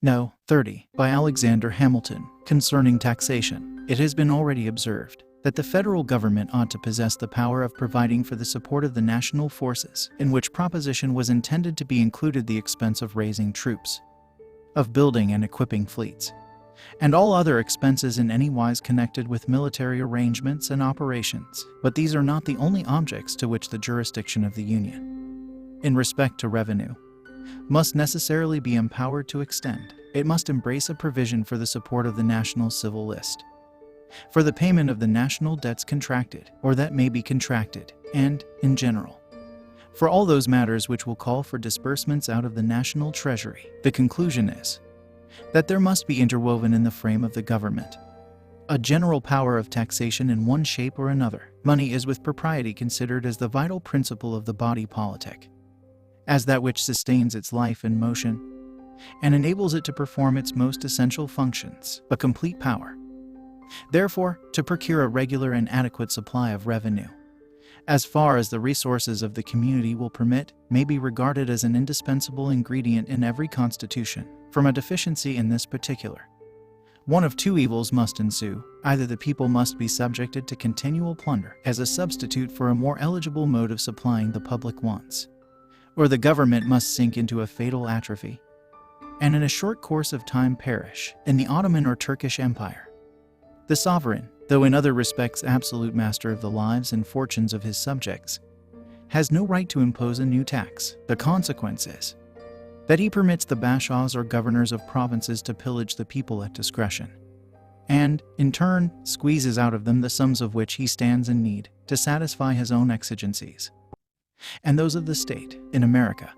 No. 30, by Alexander Hamilton, concerning taxation. It has been already observed that the federal government ought to possess the power of providing for the support of the national forces, in which proposition was intended to be included the expense of raising troops, of building and equipping fleets, and all other expenses in any wise connected with military arrangements and operations. But these are not the only objects to which the jurisdiction of the Union, in respect to revenue, must necessarily be empowered to extend. It must embrace a provision for the support of the national civil list, for the payment of the national debts contracted, or that may be contracted, and, in general, for all those matters which will call for disbursements out of the national treasury. The conclusion is that there must be interwoven in the frame of the government a general power of taxation in one shape or another. Money is with propriety considered as the vital principle of the body politic, as that which sustains its life and motion, and enables it to perform its most essential functions, a complete power, therefore, to procure a regular and adequate supply of revenue, as far as the resources of the community will permit, may be regarded as an indispensable ingredient in every constitution. From a deficiency in this particular, one of two evils must ensue. Either the people must be subjected to continual plunder as a substitute for a more eligible mode of supplying the public wants, or the government must sink into a fatal atrophy, and in a short course of time perish. In the Ottoman or Turkish Empire, the sovereign, though in other respects absolute master of the lives and fortunes of his subjects, has no right to impose a new tax. The consequence is that he permits the bashaws or governors of provinces to pillage the people at discretion, and, in turn, squeezes out of them the sums of which he stands in need to satisfy his own exigencies and those of the state. In America,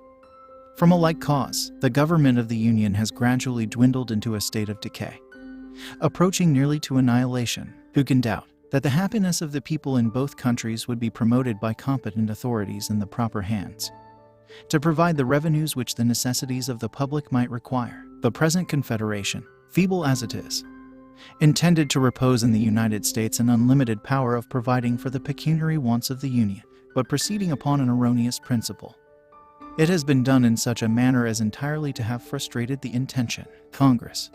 from a like cause, the government of the Union has gradually dwindled into a state of decay, approaching nearly to annihilation. Who can doubt that the happiness of the people in both countries would be promoted by competent authorities in the proper hands, to provide the revenues which the necessities of the public might require? The present Confederation, feeble as it is, intended to repose in the United States an unlimited power of providing for the pecuniary wants of the Union, but proceeding upon an erroneous principle. It has been done in such a manner as entirely to have frustrated the intention. Congress,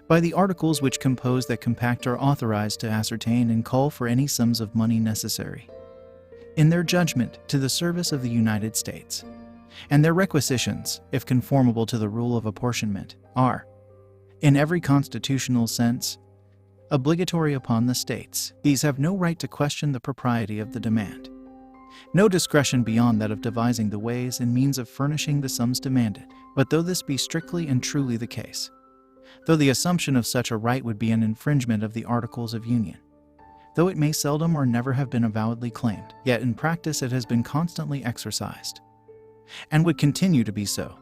by the articles which compose that compact, are authorized to ascertain and call for any sums of money necessary, in their judgment, to the service of the United States, and their requisitions, if conformable to the rule of apportionment, are, in every constitutional sense, obligatory upon the states. These have no right to question the propriety of the demand, no discretion beyond that of devising the ways and means of furnishing the sums demanded. But though this be strictly and truly the case, though the assumption of such a right would be an infringement of the Articles of Union, though it may seldom or never have been avowedly claimed, yet in practice it has been constantly exercised, and would continue to be so,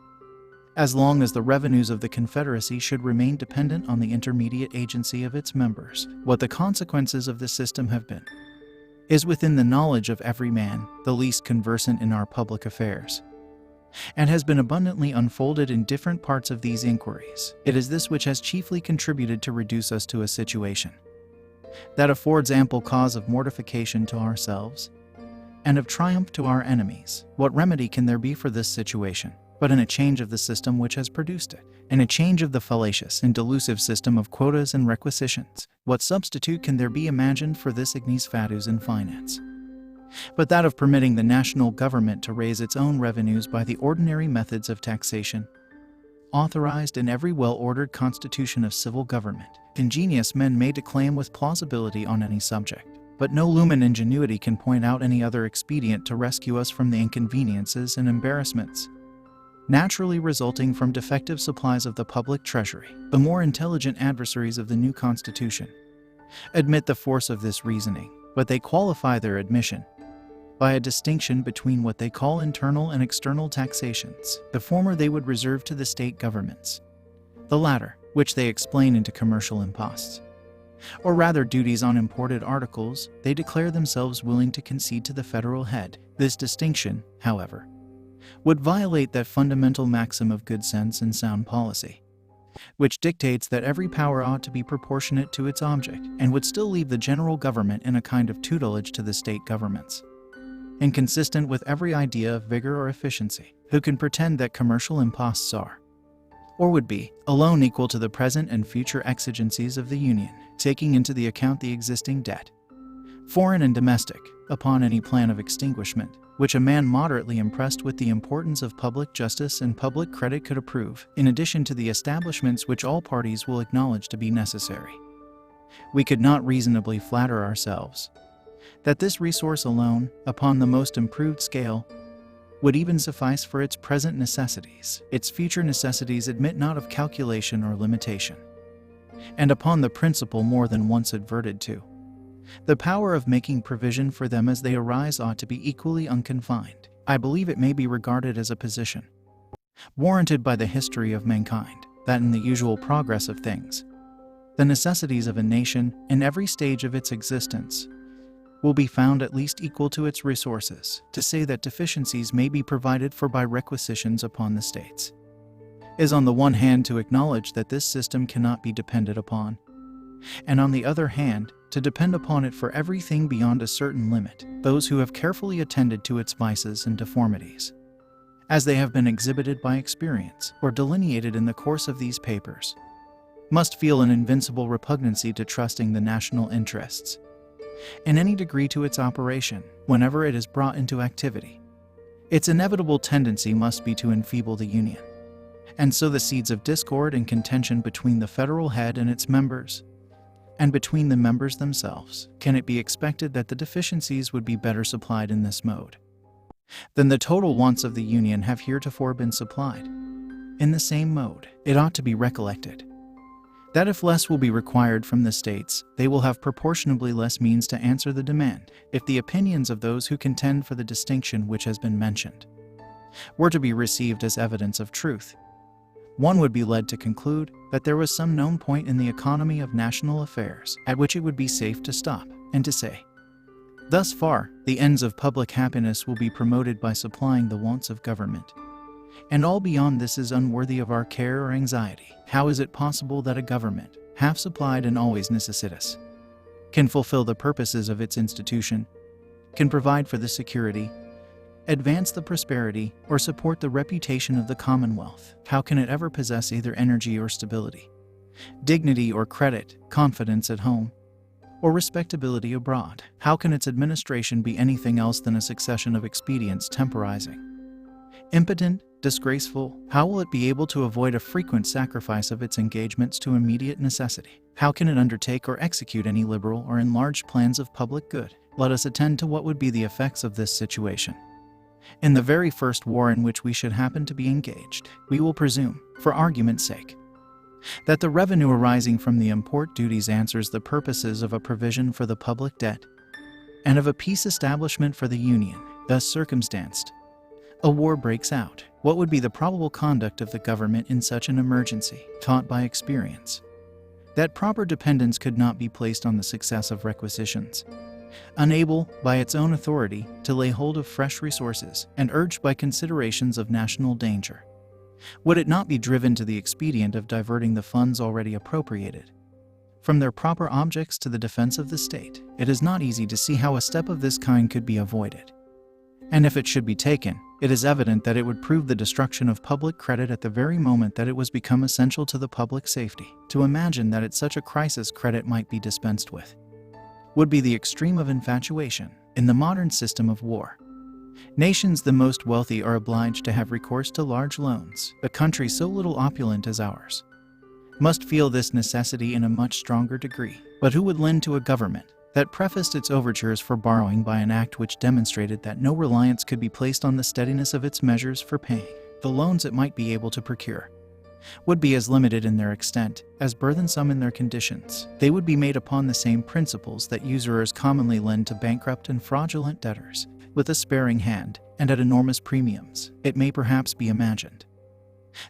as long as the revenues of the Confederacy should remain dependent on the intermediate agency of its members. What the consequences of this system have been is within the knowledge of every man, the least conversant in our public affairs, and has been abundantly unfolded in different parts of these inquiries. It is this which has chiefly contributed to reduce us to a situation that affords ample cause of mortification to ourselves and of triumph to our enemies. What remedy can there be for this situation, but in a change of the system which has produced it, in a change of the fallacious and delusive system of quotas and requisitions? What substitute can there be imagined for this ignis fatuus in finance, but that of permitting the national government to raise its own revenues by the ordinary methods of taxation, authorized in every well-ordered constitution of civil government? Ingenious men may declaim with plausibility on any subject, but no lumen ingenuity can point out any other expedient to rescue us from the inconveniences and embarrassments naturally resulting from defective supplies of the public treasury. The more intelligent adversaries of the new Constitution admit the force of this reasoning, but they qualify their admission by a distinction between what they call internal and external taxations. The former they would reserve to the state governments, the latter, which they explain into commercial imposts, or rather duties on imported articles, they declare themselves willing to concede to the federal head. This distinction, however, would violate that fundamental maxim of good sense and sound policy, which dictates that every power ought to be proportionate to its object, and would still leave the general government in a kind of tutelage to the state governments, inconsistent with every idea of vigor or efficiency. Who can pretend that commercial imposts are, or would be, alone equal to the present and future exigencies of the Union, taking into the account the existing debt, foreign and domestic, upon any plan of extinguishment, which a man moderately impressed with the importance of public justice and public credit could approve, in addition to the establishments which all parties will acknowledge to be necessary. We could not reasonably flatter ourselves that this resource alone, upon the most improved scale, would even suffice for its present necessities. Its future necessities admit not of calculation or limitation. And upon the principle more than once adverted to, the power of making provision for them as they arise ought to be equally unconfined. I believe it may be regarded as a position warranted by the history of mankind, that in the usual progress of things, the necessities of a nation, in every stage of its existence, will be found at least equal to its resources. To say that deficiencies may be provided for by requisitions upon the states is on the one hand to acknowledge that this system cannot be depended upon, and on the other hand, to depend upon it for everything beyond a certain limit. Those who have carefully attended to its vices and deformities, as they have been exhibited by experience or delineated in the course of these papers, must feel an invincible repugnancy to trusting the national interests in any degree to its operation whenever it is brought into activity. Its inevitable tendency must be to enfeeble the Union, and sow the seeds of discord and contention between the federal head and its members, and between the members themselves. Can it be expected that the deficiencies would be better supplied in this mode than the total wants of the Union have heretofore been supplied? In the same mode, it ought to be recollected that if less will be required from the states, they will have proportionably less means to answer the demand. If the opinions of those who contend for the distinction which has been mentioned were to be received as evidence of truth, one would be led to conclude that there was some known point in the economy of national affairs at which it would be safe to stop, and to say, thus far, the ends of public happiness will be promoted by supplying the wants of government, and all beyond this is unworthy of our care or anxiety. How is it possible that a government, half supplied and always necessitous, can fulfill the purposes of its institution, can provide for the security, advance the prosperity, or support the reputation of the Commonwealth? How can it ever possess either energy or stability, dignity or credit, confidence at home, or respectability abroad? How can its administration be anything else than a succession of expedients temporizing, impotent, disgraceful? How will it be able to avoid a frequent sacrifice of its engagements to immediate necessity? How can it undertake or execute any liberal or enlarged plans of public good? Let us attend to what would be the effects of this situation in the very first war in which we should happen to be engaged. We will presume, for argument's sake, that the revenue arising from the import duties answers the purposes of a provision for the public debt and of a peace establishment for the Union. Thus circumstanced, a war breaks out. What would be the probable conduct of the government in such an emergency? Taught by experience that proper dependence could not be placed on the success of requisitions, unable, by its own authority, to lay hold of fresh resources, and urged by considerations of national danger, would it not be driven to the expedient of diverting the funds already appropriated from their proper objects to the defense of the state? It is not easy to see how a step of this kind could be avoided, and if it should be taken, it is evident that it would prove the destruction of public credit at the very moment that it was become essential to the public safety. To imagine that at such a crisis credit might be dispensed with would be the extreme of infatuation. In the modern system of war, nations the most wealthy are obliged to have recourse to large loans. A country so little opulent as ours must feel this necessity in a much stronger degree. But who would lend to a government that prefaced its overtures for borrowing by an act which demonstrated that no reliance could be placed on the steadiness of its measures for paying? The loans it might be able to procure would be as limited in their extent as burthensome in their conditions. They would be made upon the same principles that usurers commonly lend to bankrupt and fraudulent debtors, with a sparing hand and at enormous premiums. It may perhaps be imagined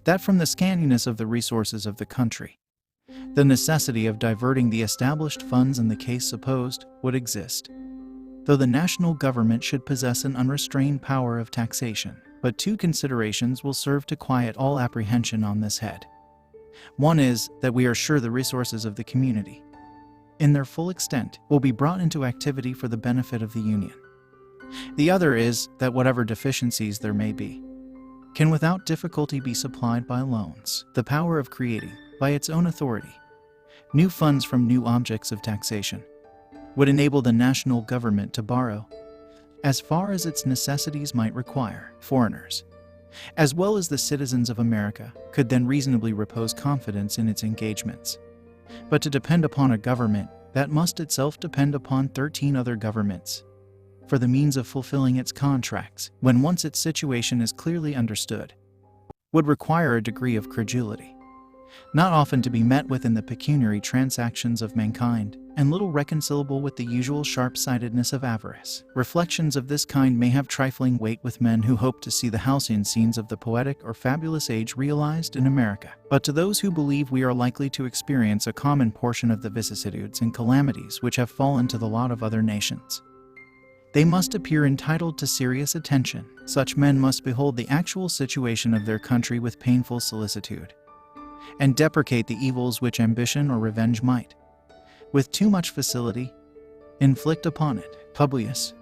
that from the scantiness of the resources of the country, the necessity of diverting the established funds in the case supposed would exist, though the national government should possess an unrestrained power of taxation. But two considerations will serve to quiet all apprehension on this head. One is that we are sure the resources of the community, in their full extent, will be brought into activity for the benefit of the Union. The other is that whatever deficiencies there may be, can without difficulty be supplied by loans. The power of creating, by its own authority, new funds from new objects of taxation would enable the national government to borrow, as far as its necessities might require. Foreigners, as well as the citizens of America, could then reasonably repose confidence in its engagements. But to depend upon a government that must itself depend upon 13 other governments for the means of fulfilling its contracts, when once its situation is clearly understood, would require a degree of credulity, not often to be met with in the pecuniary transactions of mankind, and little reconcilable with the usual sharp-sightedness of avarice. Reflections of this kind may have trifling weight with men who hope to see the halcyon scenes of the poetic or fabulous age realized in America. But to those who believe we are likely to experience a common portion of the vicissitudes and calamities which have fallen to the lot of other nations, they must appear entitled to serious attention. Such men must behold the actual situation of their country with painful solicitude, and deprecate the evils which ambition or revenge might, with too much facility, inflict upon it. Publius,